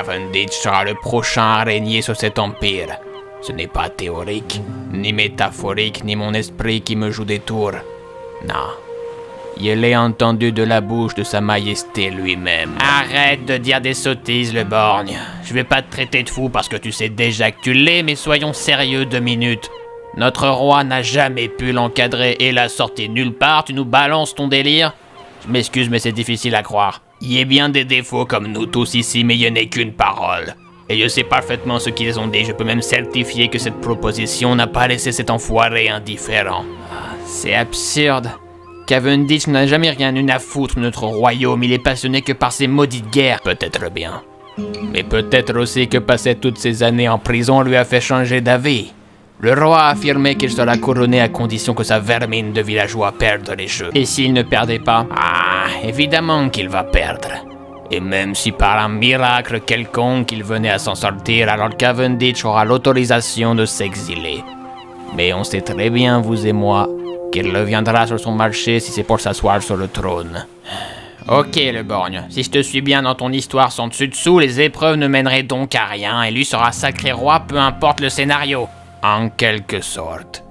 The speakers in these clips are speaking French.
Cavendish sera le prochain à régner sur cet empire. Ce n'est pas théorique, ni métaphorique, ni mon esprit qui me joue des tours. Non. Je l'ai entendu de la bouche de sa majesté lui-même. Arrête de dire des sottises, le borgne. Je vais pas te traiter de fou parce que tu sais déjà que tu l'es, mais soyons sérieux 2 minutes. Notre roi n'a jamais pu l'encadrer et l'a sorti nulle part, tu nous balances ton délire? Je m'excuse, mais c'est difficile à croire. Il y a bien des défauts comme nous tous ici, mais je n'ai qu'une parole. Et je sais parfaitement ce qu'ils ont dit, je peux même certifier que cette proposition n'a pas laissé cet enfoiré indifférent. C'est absurde. Cavendish n'a jamais rien eu à foutre de notre royaume, il est passionné que par ces maudites guerres. Peut-être bien. Mais peut-être aussi que passer toutes ces années en prison lui a fait changer d'avis. Le roi a affirmé qu'il sera couronné à condition que sa vermine de villageois perde les jeux. Et s'il ne perdait pas? Ah, évidemment qu'il va perdre. Et même si par un miracle quelconque il venait à s'en sortir, alors Cavendish aura l'autorisation de s'exiler. Mais on sait très bien, vous et moi, qu'il reviendra sur son marché si c'est pour s'asseoir sur le trône. Ok, le borgne, si je te suis bien dans ton histoire sans dessus-dessous, les épreuves ne mèneraient donc à rien et lui sera sacré roi peu importe le scénario. En quelque sorte.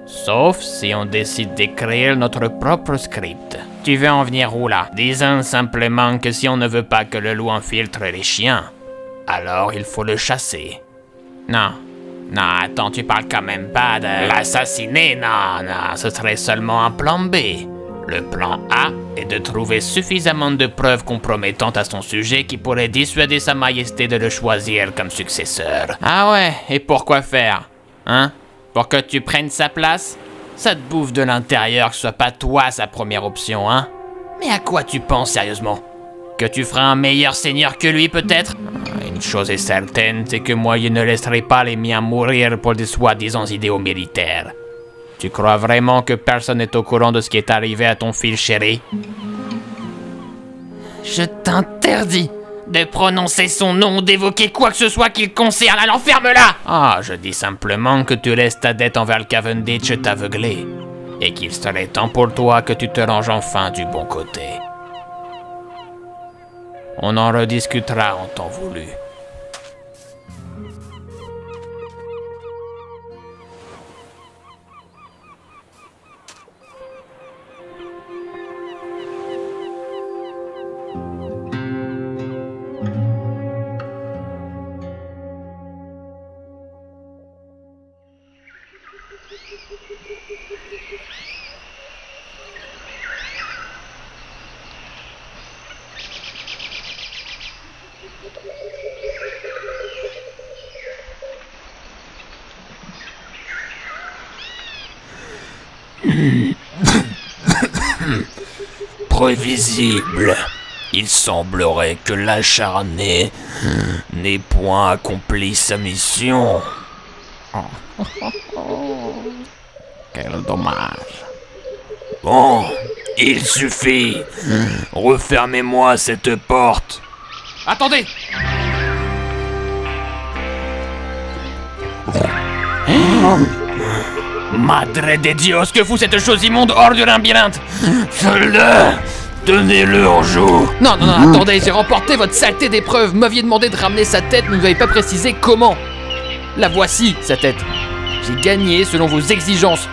Sauf si on décide d'écrire notre propre script. Tu veux en venir où là? Disons simplement que si on ne veut pas que le loup infiltre les chiens, alors il faut le chasser. Non. Non, attends, tu parles quand même pas de l'assassiner, non, ce serait seulement un plan B. Le plan A est de trouver suffisamment de preuves compromettantes à son sujet qui pourraient dissuader sa majesté de le choisir comme successeur. Ah ouais, et pourquoi faire? Hein? Pour que tu prennes sa place? Ça te bouffe de l'intérieur que ce soit pas toi sa première option, hein? Mais à quoi tu penses sérieusement? Que tu feras un meilleur seigneur que lui peut-être? Une chose est certaine, c'est que moi je ne laisserai pas les miens mourir pour des soi-disant idéaux militaires. Tu crois vraiment que personne n'est au courant de ce qui est arrivé à ton fils chéri? Je t'interdis de prononcer son nom ou d'évoquer quoi que ce soit qui le concerne, alors ferme-la! Ah, je dis simplement que tu laisses ta dette envers le Cavendish t'aveugler, et qu'il serait temps pour toi que tu te ranges enfin du bon côté. On en rediscutera en temps voulu. Prévisible. Il semblerait que l'acharné n'ait point accompli sa mission. Quel dommage. Bon, il suffit. Refermez-moi cette porte. Attendez! Madre de Dios, que fout cette chose immonde hors du labyrinthe? Soldats, tenez-le en joue. Non, attendez, j'ai remporté votre saleté d'épreuve. Vous m'aviez demandé de ramener sa tête, mais vous n'avez pas précisé comment. La voici, sa tête. J'ai gagné selon vos exigences.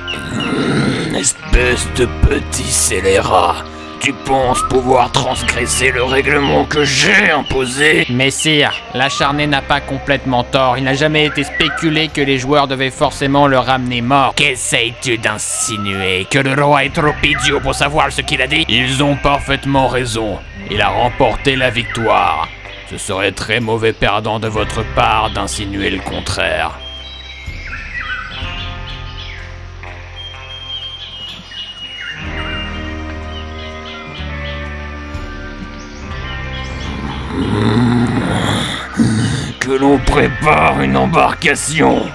Espèce de petit scélérat. Tu penses pouvoir transgresser le règlement que j'ai imposé? Messire, l'acharné n'a pas complètement tort. Il n'a jamais été spéculé que les joueurs devaient forcément le ramener mort. Qu'essayes-tu d'insinuer? Que le roi est trop idiot pour savoir ce qu'il a dit? Ils ont parfaitement raison. Il a remporté la victoire. Ce serait très mauvais perdant de votre part d'insinuer le contraire. Que l'on prépare une embarcation.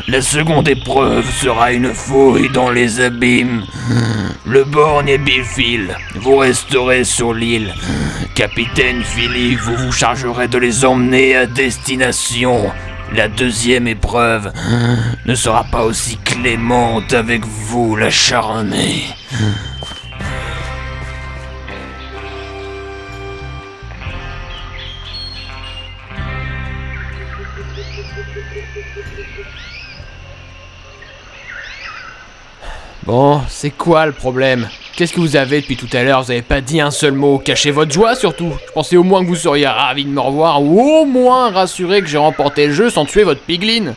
La seconde épreuve sera une fouille dans les abîmes. Le borgne et Bifil, vous resterez sur l'île. Capitaine Philippe, vous vous chargerez de les emmener à destination. La deuxième épreuve ne sera pas aussi clémente avec vous, l'acharné. Bon, c'est quoi le problème? Qu'est-ce que vous avez depuis tout à l'heure? Vous avez pas dit un seul mot. Cachez votre joie surtout. Je pensais au moins que vous seriez ravis de me revoir ou au moins rassuré que j'ai remporté le jeu sans tuer votre pigline.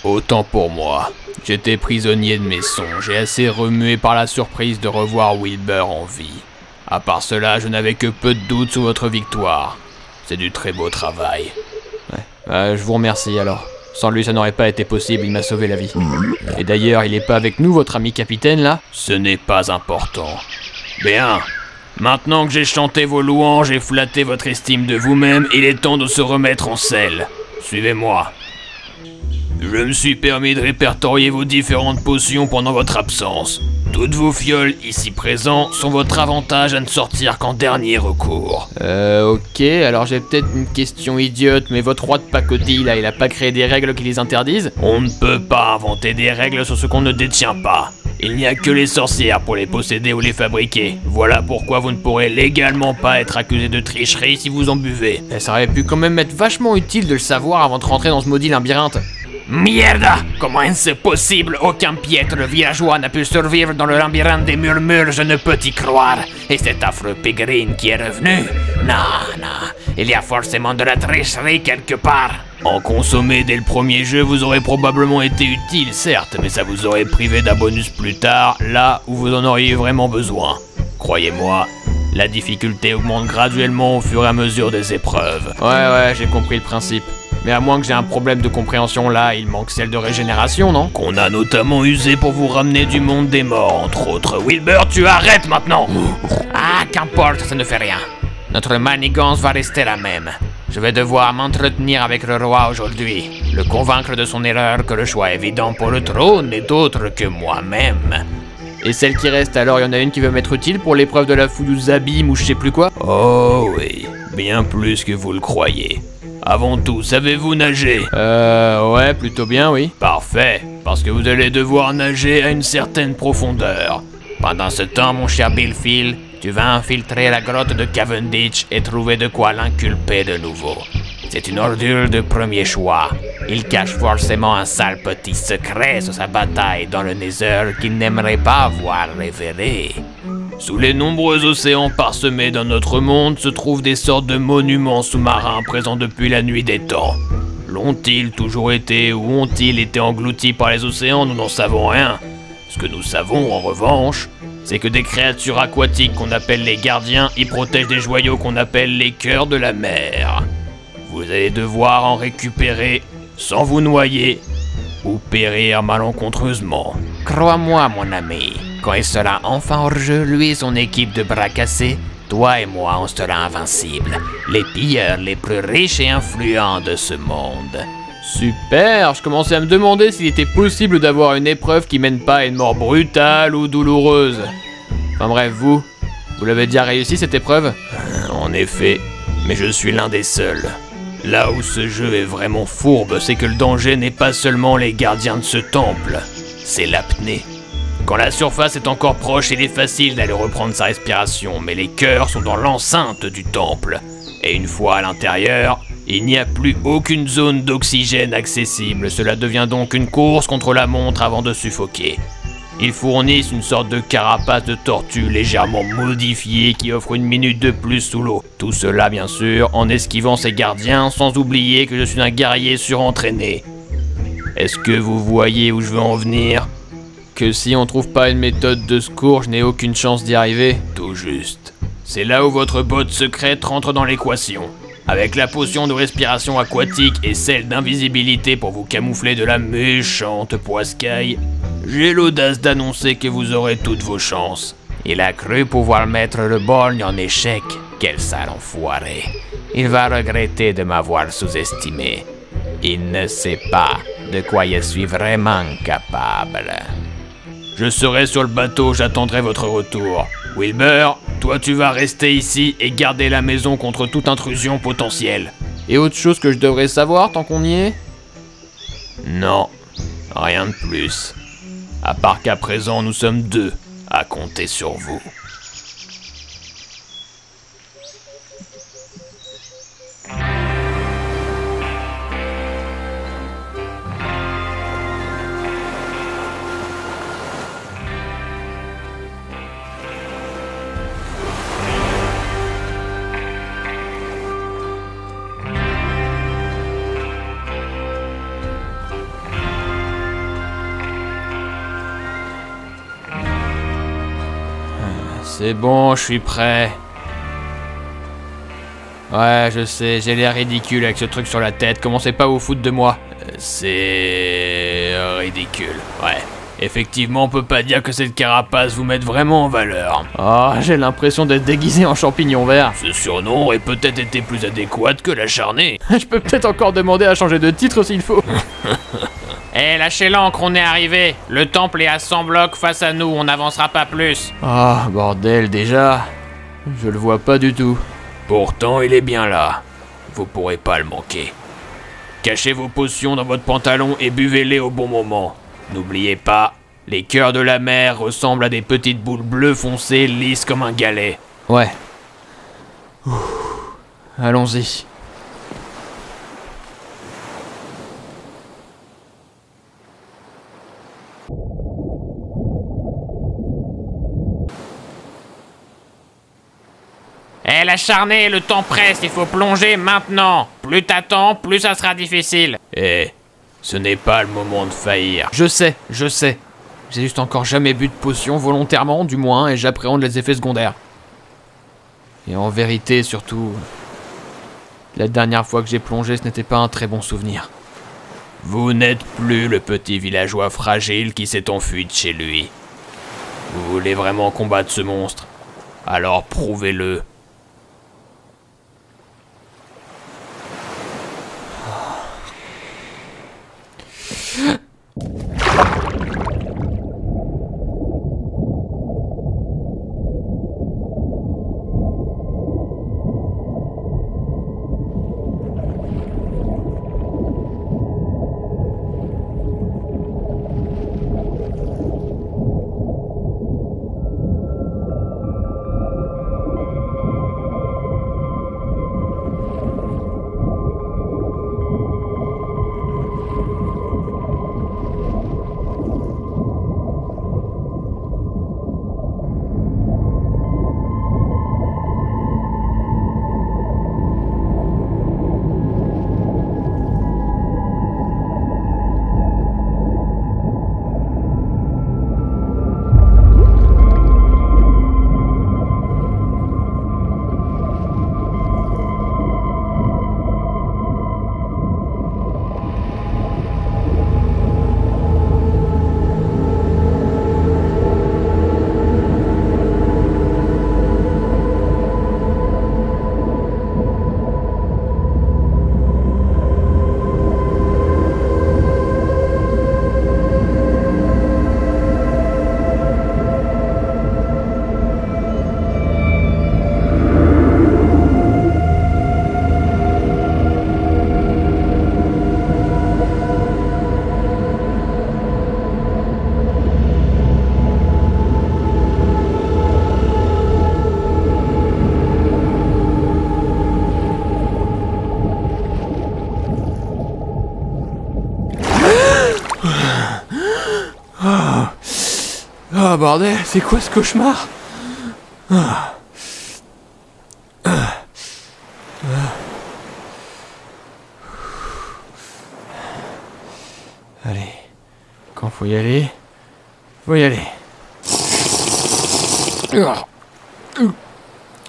Autant pour moi. J'étais prisonnier de mes songes et assez remué par la surprise de revoir Wilbur en vie. À part cela, je n'avais que peu de doutes sur votre victoire. C'est du très beau travail. Ouais, je vous remercie alors. Sans lui, ça n'aurait pas été possible, il m'a sauvé la vie. Et d'ailleurs, il est pas avec nous, votre ami capitaine, là? Ce n'est pas important. Bien. Maintenant que j'ai chanté vos louanges et flatté votre estime de vous-même, il est temps de se remettre en selle. Suivez-moi. Je me suis permis de répertorier vos différentes potions pendant votre absence. Toutes vos fioles ici présentes sont votre avantage à ne sortir qu'en dernier recours. Ok, alors j'ai peut-être une question idiote, mais votre roi de pacotille là, il a pas créé des règles qui les interdisent? On ne peut pas inventer des règles sur ce qu'on ne détient pas. Il n'y a que les sorcières pour les posséder ou les fabriquer. Voilà pourquoi vous ne pourrez légalement pas être accusé de tricherie si vous en buvez. Et ça aurait pu quand même être vachement utile de le savoir avant de rentrer dans ce maudit labyrinthe. Mierda! Comment est-ce possible? Aucun piètre villageois n'a pu survivre dans le labyrinthe des murmures, je ne peux y croire. Et cet affreux Pégrine qui est revenu? Non, il y a forcément de la tricherie quelque part. En consommer dès le premier jeu vous aurait probablement été utile, certes, mais ça vous aurait privé d'un bonus plus tard, là où vous en auriez vraiment besoin. Croyez-moi, la difficulté augmente graduellement au fur et à mesure des épreuves. Ouais, j'ai compris le principe. Mais à moins que j'ai un problème de compréhension là, il manque celle de régénération, non? Qu'on a notamment usé pour vous ramener du monde des morts, entre autres. Wilbur, tu arrêtes maintenant! Ah, qu'importe, ça ne fait rien. Notre manigance va rester la même. Je vais devoir m'entretenir avec le roi aujourd'hui, le convaincre de son erreur que le choix évident pour le trône n'est autre que moi-même. Et celle qui reste alors, il y en a une qui va m'être utile pour l'épreuve de la foudouze abîme ou je sais plus quoi? Oh oui, bien plus que vous le croyez. Avant tout, savez-vous nager? Ouais, plutôt bien, oui. Parfait, parce que vous allez devoir nager à une certaine profondeur. Pendant ce temps, mon cher Billfield, tu vas infiltrer la grotte de Cavendish et trouver de quoi l'inculper de nouveau. C'est une ordure de premier choix. Il cache forcément un sale petit secret sur sa bataille dans le Nether qu'il n'aimerait pas voir révélé. Sous les nombreux océans parsemés dans notre monde se trouvent des sortes de monuments sous-marins présents depuis la nuit des temps. L'ont-ils toujours été ou ont-ils été engloutis par les océans? Nous n'en savons rien. Ce que nous savons en revanche, c'est que des créatures aquatiques qu'on appelle les gardiens y protègent des joyaux qu'on appelle les cœurs de la mer. Vous allez devoir en récupérer sans vous noyer ou périr malencontreusement. Crois-moi mon ami, quand il sera enfin hors jeu, lui et son équipe de bras cassés, toi et moi on sera invincibles, les pilleurs les plus riches et influents de ce monde. Super, je commençais à me demander s'il était possible d'avoir une épreuve qui mène pas à une mort brutale ou douloureuse. Enfin bref, vous l'avez déjà réussi cette épreuve? En effet, mais je suis l'un des seuls. Là où ce jeu est vraiment fourbe, c'est que le danger n'est pas seulement les gardiens de ce temple, c'est l'apnée. Quand la surface est encore proche, il est facile d'aller reprendre sa respiration, mais les cœurs sont dans l'enceinte du temple. Et une fois à l'intérieur, il n'y a plus aucune zone d'oxygène accessible, cela devient donc une course contre la montre avant de suffoquer. Ils fournissent une sorte de carapace de tortue légèrement modifiée qui offre une minute de plus sous l'eau. Tout cela bien sûr en esquivant ses gardiens sans oublier que je suis un guerrier surentraîné. Est-ce que vous voyez où je veux en venir? Que si on trouve pas une méthode de secours, je n'ai aucune chance d'y arriver? Tout juste. C'est là où votre botte secrète rentre dans l'équation. Avec la potion de respiration aquatique et celle d'invisibilité pour vous camoufler de la méchante poiscaille, j'ai l'audace d'annoncer que vous aurez toutes vos chances. Il a cru pouvoir mettre le borgne en échec. Quel sale enfoiré. Il va regretter de m'avoir sous-estimé. Il ne sait pas de quoi je suis vraiment capable. Je serai sur le bateau, j'attendrai votre retour. Wilbur, toi tu vas rester ici et garder la maison contre toute intrusion potentielle. Et autre chose que je devrais savoir tant qu'on y est? Non, rien de plus. À part qu'à présent nous sommes deux à compter sur vous. C'est bon, je suis prêt. Ouais, je sais, j'ai l'air ridicule avec ce truc sur la tête. Commencez pas à vous foutre de moi. C'est ridicule, ouais. Effectivement, on peut pas dire que cette carapace vous mette vraiment en valeur. Oh, j'ai l'impression d'être déguisé en champignon vert. Ce surnom aurait peut-être été plus adéquat que l'acharné. Je peux peut-être encore demander à changer de titre s'il faut. Eh, lâchez l'ancre, on est arrivé. Le temple est à 100 blocs face à nous, on n'avancera pas plus. Ah, bordel, déjà. Je le vois pas du tout. Pourtant, il est bien là. Vous pourrez pas le manquer. Cachez vos potions dans votre pantalon et buvez-les au bon moment. N'oubliez pas, les cœurs de la mer ressemblent à des petites boules bleues foncées lisses comme un galet. Ouais. Allons-y. Eh, l'acharné, le temps presse, il faut plonger maintenant. Plus t'attends, plus ça sera difficile. Eh, ce n'est pas le moment de faillir. Je sais. J'ai juste encore jamais bu de potion volontairement, du moins, et j'appréhende les effets secondaires. Et en vérité, surtout, la dernière fois que j'ai plongé, ce n'était pas un très bon souvenir. Vous n'êtes plus le petit villageois fragile qui s'est enfui de chez lui. Vous voulez vraiment combattre ce monstre? Alors prouvez-le. Ah bordel, c'est quoi ce cauchemar? Allez, quand faut y aller, faut y aller.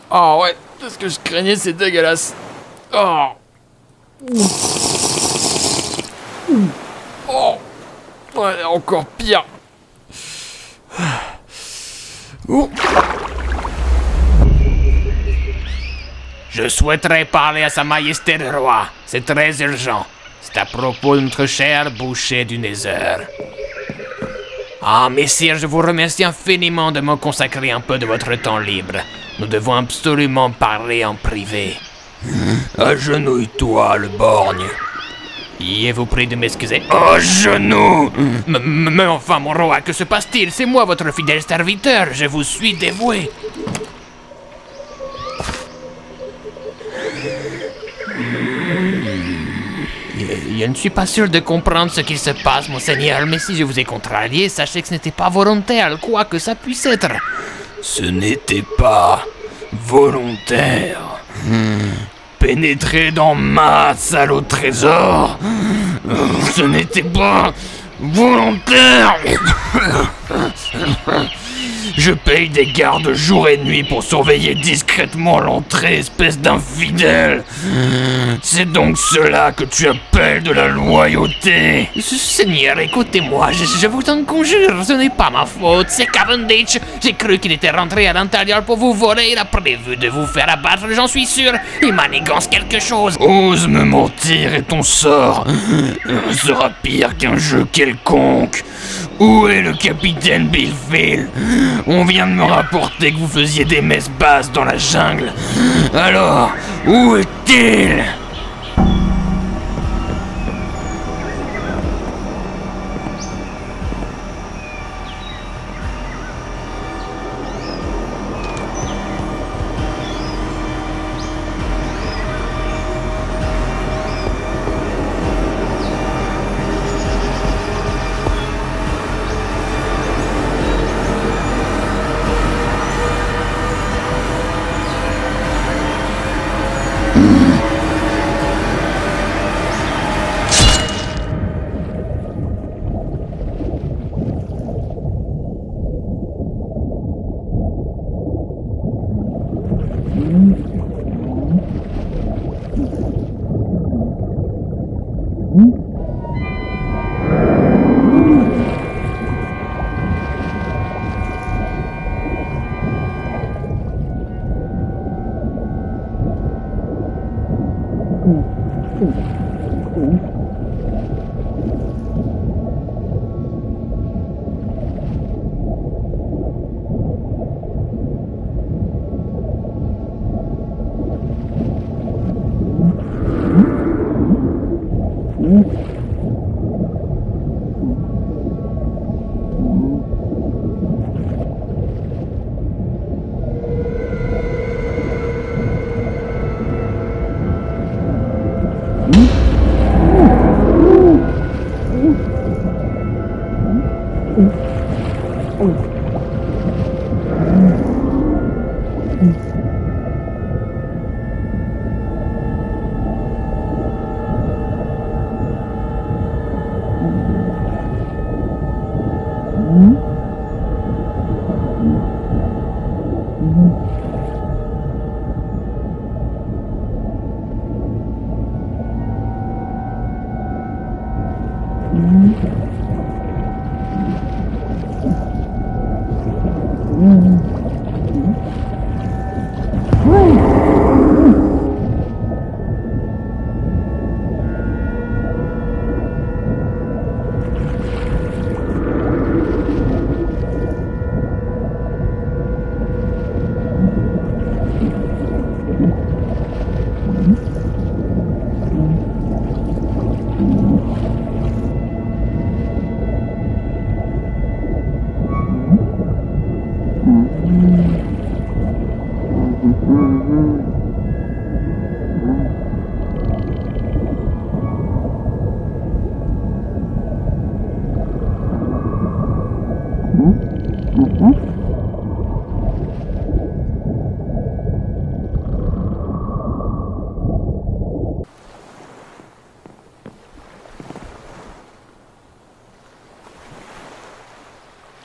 Oh ouais, c'est ce que je craignais, c'est dégueulasse. Oh. Oh. Ouais, encore pire. Je souhaiterais parler à Sa Majesté le Roi. C'est très urgent. C'est à propos de notre cher boucher du Nether. Ah, messire, je vous remercie infiniment de me consacrer un peu de votre temps libre. Nous devons absolument parler en privé. Agenouille-toi, le borgne. Je vous prie de m'excuser. Oh, genoux! Mais enfin, mon roi, que se passe-t-il? C'est moi, votre fidèle serviteur. Je vous suis dévoué. Je ne suis pas sûr de comprendre ce qui se passe, monseigneur, mais si je vous ai contrarié, sachez que ce n'était pas volontaire, quoi que ça puisse être. Ce n'était pas volontaire. Pénétrer dans ma salle au trésor, ce n'était pas volontaire. Je paye des gardes jour et nuit pour surveiller discrètement l'entrée, espèce d'infidèle. C'est donc cela que tu appelles de la loyauté? Seigneur, écoutez-moi, je vous en conjure, ce n'est pas ma faute, c'est Cavendish. J'ai cru qu'il était rentré à l'intérieur pour vous voler, il a prévu de vous faire abattre, j'en suis sûr. Il manigance quelque chose. Ose me mentir et ton sort sera pire qu'un jeu quelconque. Où est le capitaine Billfield? On vient de me rapporter que vous faisiez des messes basses dans la jungle. Alors, où est-il?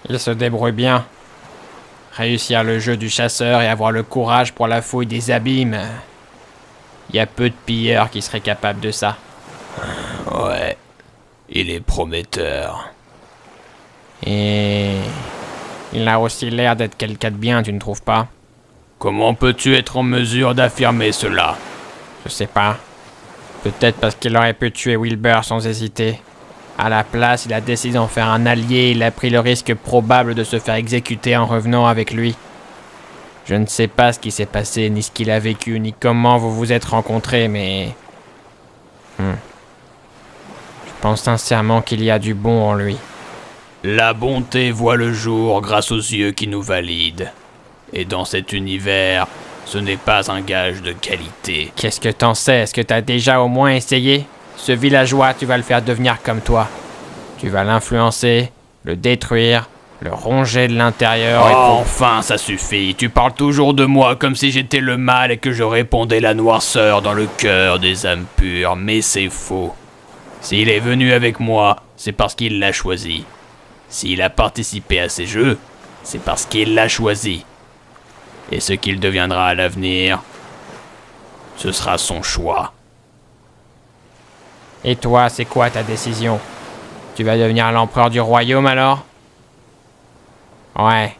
Il se débrouille bien. Réussir le jeu du chasseur et avoir le courage pour la fouille des abîmes. Il y a peu de pilleurs qui seraient capables de ça. Ouais, il est prometteur. Et il a aussi l'air d'être quelqu'un de bien, tu ne trouves pas? Comment peux-tu être en mesure d'affirmer cela? Je sais pas. Peut-être parce qu'il aurait pu tuer Wilbur sans hésiter. À la place, il a décidé d'en faire un allié et il a pris le risque probable de se faire exécuter en revenant avec lui. Je ne sais pas ce qui s'est passé, ni ce qu'il a vécu, ni comment vous vous êtes rencontrés, mais... Je pense sincèrement qu'il y a du bon en lui. La bonté voit le jour grâce aux yeux qui nous valident. Et dans cet univers, ce n'est pas un gage de qualité. Qu'est-ce que t'en sais? Est-ce que t'as déjà au moins essayé? Ce villageois, tu vas le faire devenir comme toi. Tu vas l'influencer, le détruire, le ronger de l'intérieur et... Enfin, ça suffit. Tu parles toujours de moi comme si j'étais le mal et que je répandais la noirceur dans le cœur des âmes pures, mais c'est faux. S'il est venu avec moi, c'est parce qu'il l'a choisi. S'il a participé à ces jeux, c'est parce qu'il l'a choisi. Et ce qu'il deviendra à l'avenir, ce sera son choix. Et toi, c'est quoi ta décision? Tu vas devenir l'empereur du royaume alors? Ouais.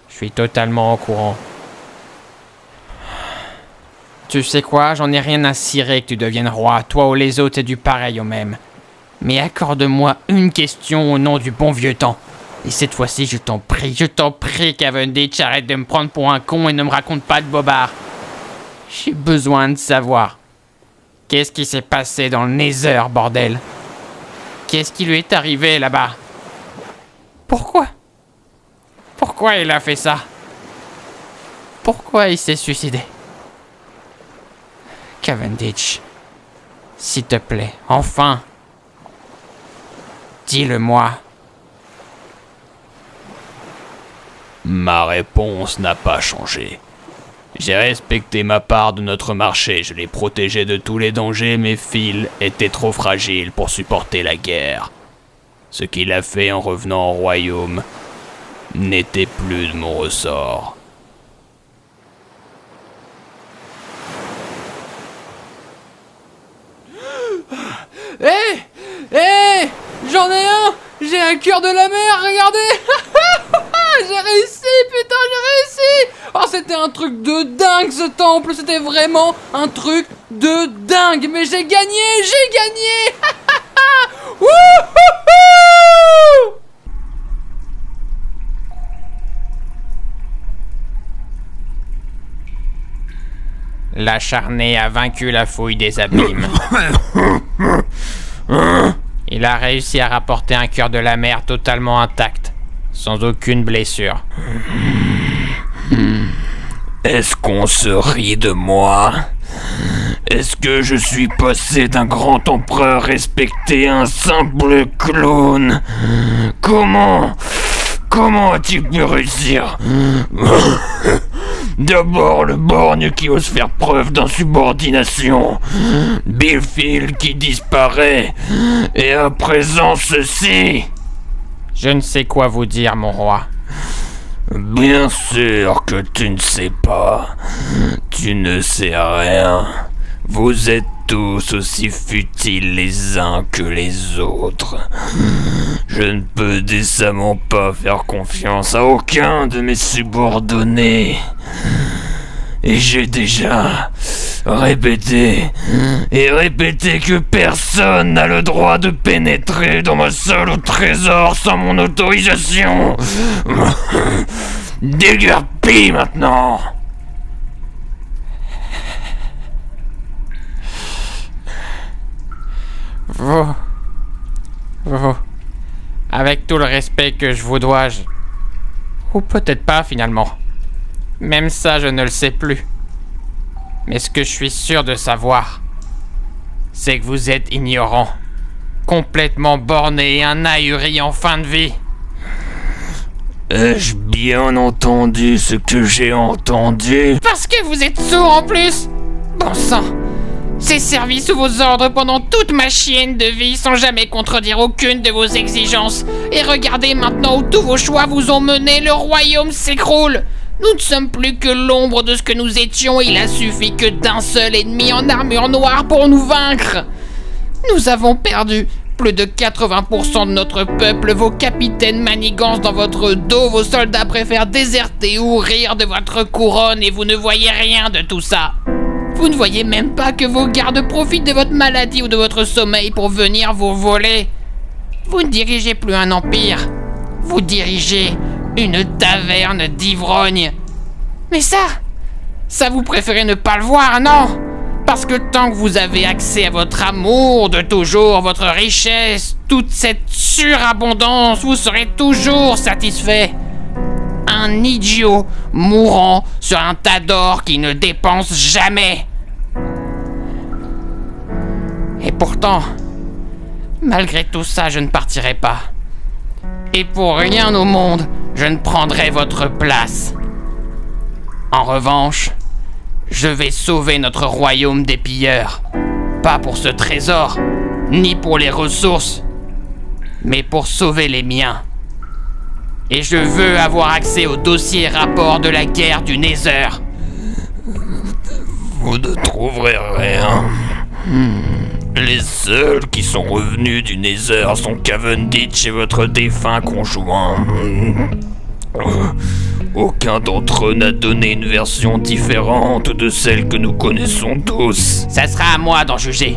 Je suis totalement au courant. Tu sais quoi, j'en ai rien à cirer que tu deviennes roi. Toi ou les autres, c'est du pareil au même. Mais accorde-moi une question au nom du bon vieux temps. Et cette fois-ci, je t'en prie, Cavendish, arrête de me prendre pour un con et ne me raconte pas de bobard. J'ai besoin de savoir. Qu'est-ce qui s'est passé dans le Nether, bordel? Qu'est-ce qui lui est arrivé là-bas? Pourquoi il a fait ça? Pourquoi il s'est suicidé? Cavendish, s'il te plaît, enfin, dis-le-moi. Ma réponse n'a pas changé. J'ai respecté ma part de notre marché, je l'ai protégé de tous les dangers, mes fils étaient trop fragiles pour supporter la guerre. Ce qu'il a fait en revenant au royaume n'était plus de mon ressort. Hé, j'en ai un! J'ai un cœur de la mer, regardez! J'ai réussi, putain, j'ai réussi! Oh, c'était un truc de dingue ce temple, c'était vraiment un truc de dingue! Mais j'ai gagné! Wouhouhou! L'acharné a vaincu la fouille des abîmes. Il a réussi à rapporter un cœur de la mer totalement intact, sans aucune blessure. Est-ce qu'on se rit de moi? Est-ce que je suis passé d'un grand empereur respecté à un simple clone? Comment a-t-il pu réussir? D'abord le borgne qui ose faire preuve d'insubordination, Billfield qui disparaît, et à présent ceci. Je ne sais quoi vous dire, mon roi. Bien sûr que tu ne sais pas. Tu ne sais rien. Vous êtes tous aussi futiles les uns que les autres. Je ne peux décemment pas faire confiance à aucun de mes subordonnés. Et j'ai déjà répété que personne n'a le droit de pénétrer dans ma salle au trésor sans mon autorisation. Déguerpis maintenant. Vous, avec tout le respect que je vous dois, ou peut-être pas finalement. Même ça, je ne le sais plus. Mais ce que je suis sûr de savoir, c'est que vous êtes ignorant, complètement borné et un ahuri en fin de vie. Ai-je bien entendu ce que j'ai entendu? Parce que vous êtes sourd en plus! Bon sang! J'ai servi sous vos ordres pendant toute ma chienne de vie sans jamais contredire aucune de vos exigences. Et regardez maintenant où tous vos choix vous ont mené, le royaume s'écroule. Nous ne sommes plus que l'ombre de ce que nous étions, il a suffi que d'un seul ennemi en armure noire pour nous vaincre. Nous avons perdu plus de 80% de notre peuple, vos capitaines manigancent dans votre dos, vos soldats préfèrent déserter ou rire de votre couronne et vous ne voyez rien de tout ça. Vous ne voyez même pas que vos gardes profitent de votre maladie ou de votre sommeil pour venir vous voler. Vous ne dirigez plus un empire, vous dirigez une taverne d'ivrogne. Mais ça vous préférez ne pas le voir, non? Parce que tant que vous avez accès à votre amour de toujours, votre richesse, toute cette surabondance, vous serez toujours satisfait. Un idiot mourant sur un tas d'or qui ne dépense jamais. Et pourtant, malgré tout ça, je ne partirai pas. Et pour rien au monde, je ne prendrai votre place. En revanche, je vais sauver notre royaume des pilleurs. Pas pour ce trésor, ni pour les ressources, mais pour sauver les miens. Et je veux avoir accès au dossier rapport de la guerre du Nether. Vous ne trouverez rien. Les seuls qui sont revenus du Nether sont Cavendish et votre défunt conjoint. Aucun d'entre eux n'a donné une version différente de celle que nous connaissons tous. Ça sera à moi d'en juger.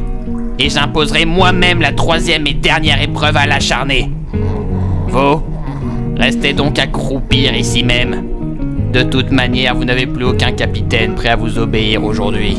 Et j'imposerai moi-même la 3e et dernière épreuve à l'acharné. Vous, restez donc accroupir ici même. De toute manière, vous n'avez plus aucun capitaine prêt à vous obéir aujourd'hui.